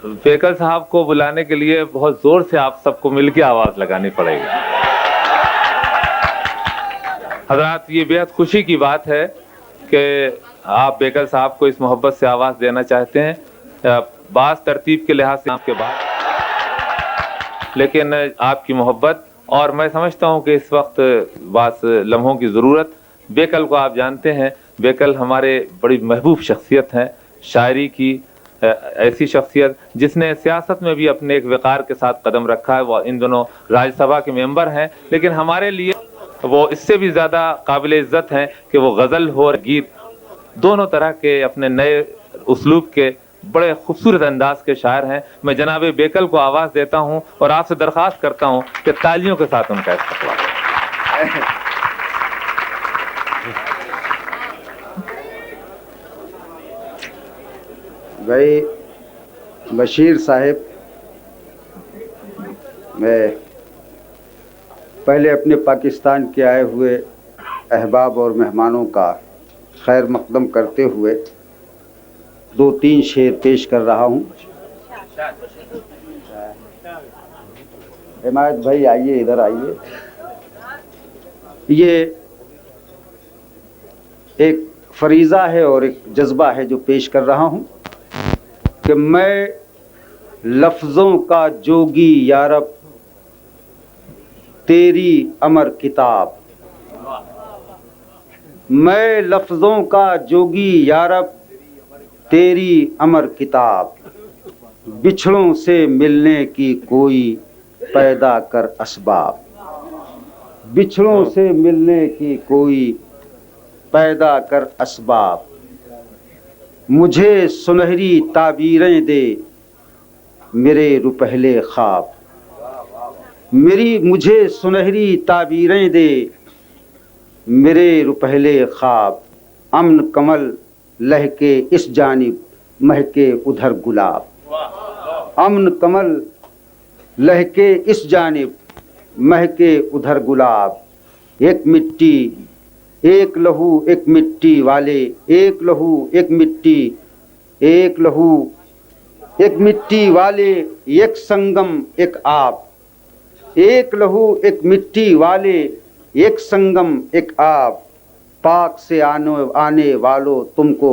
بیکل صاحب کو بلانے کے لیے بہت زور سے آپ سب کو مل کے آواز لگانی پڑے گی. حضرات یہ بہت خوشی کی بات ہے کہ آپ بیکل صاحب کو اس محبت سے آواز دینا چاہتے ہیں. بعض ترتیب کے لحاظ سے آپ کے بعد، لیکن آپ کی محبت، اور میں سمجھتا ہوں کہ اس وقت بعض لمحوں کی ضرورت. بیکل کو آپ جانتے ہیں، بیکل ہمارے بڑی محبوب شخصیت ہیں، شاعری کی ایسی شخصیت جس نے سیاست میں بھی اپنے ایک وقار کے ساتھ قدم رکھا ہے. وہ ان دنوں راجیہ سبھا کے ممبر ہیں، لیکن ہمارے لیے وہ اس سے بھی زیادہ قابل عزت ہیں کہ وہ غزل ہو اور گیت دونوں طرح کے اپنے نئے اسلوب کے بڑے خوبصورت انداز کے شاعر ہیں. میں جناب بیکل کو آواز دیتا ہوں اور آپ سے درخواست کرتا ہوں کہ تالیوں کے ساتھ ان کا استقبال. بھائی بشیر صاحب، میں پہلے اپنے پاکستان کے آئے ہوئے احباب اور مہمانوں کا خیر مقدم کرتے ہوئے 2-3 شعر پیش کر رہا ہوں. حمایت بھائی آئیے، ادھر آئیے. یہ ایک فریضہ ہے اور ایک جذبہ ہے جو پیش کر رہا ہوں کہ میں لفظوں کا جوگی یارب تیری امر کتاب، میں لفظوں کا جوگی یارب تیری امر کتاب، بچھڑوں سے ملنے کی کوئی پیدا کر اسباب، بچھڑوں سے ملنے کی کوئی پیدا کر اسباب، مجھے سنہری تعبیریں دے میرے روپہلے خواب، مجھے سنہری تعبیریں دے میرے روپہلے خواب، امن کمل لہکے اس جانب مہکے ادھر گلاب، امن کمل لہکے اس جانب مہکے ادھر گلاب، ایک مٹی ایک لہو ایک مٹی والے، ایک لہو ایک مٹی، ایک لہو ایک مٹی والے، ایک سنگم ایک آب، ایک لہو ایک مٹی والے، ایک سنگم ایک آب، پاک سے آنے والوں تم کو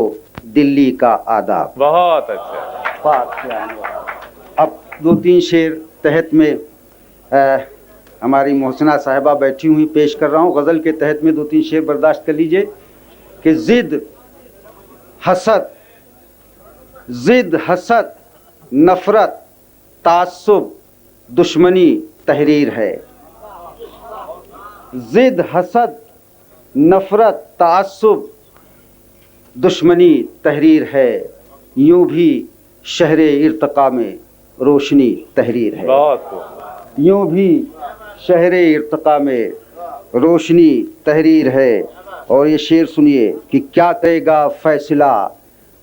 دلی کا آداب. بہت اچھا. پاک سے آنے والوں. اب 2-3 شعر تحت میں ہماری محسنہ صاحبہ بیٹھی ہوئی پیش کر رہا ہوں. غزل کے تحت میں 2-3 شعر برداشت کر لیجئے کہ ضد حسد نفرت تعصب دشمنی تحریر ہے، ضد حسد نفرت تعصب دشمنی تحریر ہے، یوں بھی شہر ارتقا میں روشنی تحریر ہے، یوں بھی شہر ارتقا میں روشنی تحریر ہے. اور یہ شعر سنیے کہ کیا کرے گا فیصلہ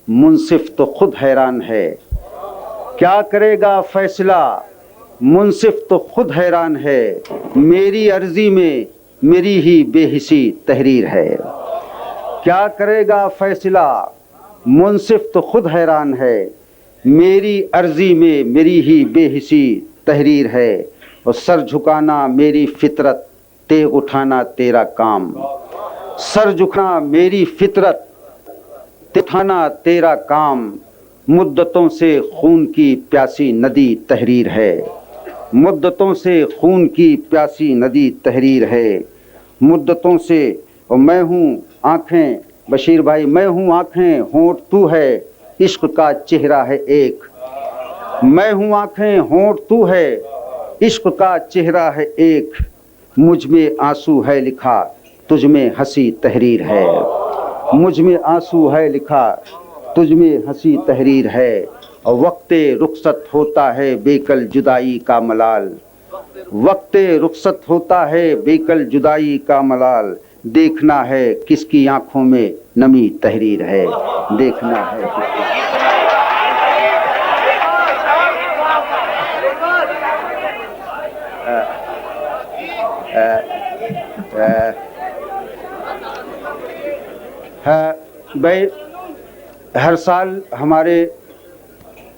منصف تو خود حیران ہے، کیا کرے گا فیصلہ منصف تو خود حیران ہے، میری عرضی میں میری ہی بے حسی تحریر ہے، کیا کرے گا فیصلہ منصف تو خود حیران ہے، میری عرضی میں میری ہی بے حسی تحریر ہے، اور سر جھکانا میری فطرت تیغ اٹھانا تیرا کام، سر جھکانا میری فطرت تیغ اٹھانا تیرا کام، مدتوں سے خون کی پیاسی ندی تحریر ہے، مدتوں سے خون کی پیاسی ندی تحریر ہے، مدتوں سے. اور میں ہوں آنکھیں بشیر بھائی، میں ہوں آنکھیں ہونٹ تو ہے، عشق کا چہرہ ہے ایک، میں ہوں آنکھیں ہونٹ تو ہے، عشق کا چہرہ ہے ایک، مجھ میں آنسو ہے لکھا تجھ میں ہنسی تحریر ہے، مجھ میں آنسو ہے لکھا تجھ میں ہنسی تحریر ہے، اور وقت رخصت ہوتا ہے بیکل جدائی کا ملال، وقت رخصت ہوتا ہے بیکل جدائی کا ملال، دیکھنا ہے کس کی آنکھوں میں نمی تحریر ہے، دیکھنا ہے بھائی ہر سال ہمارے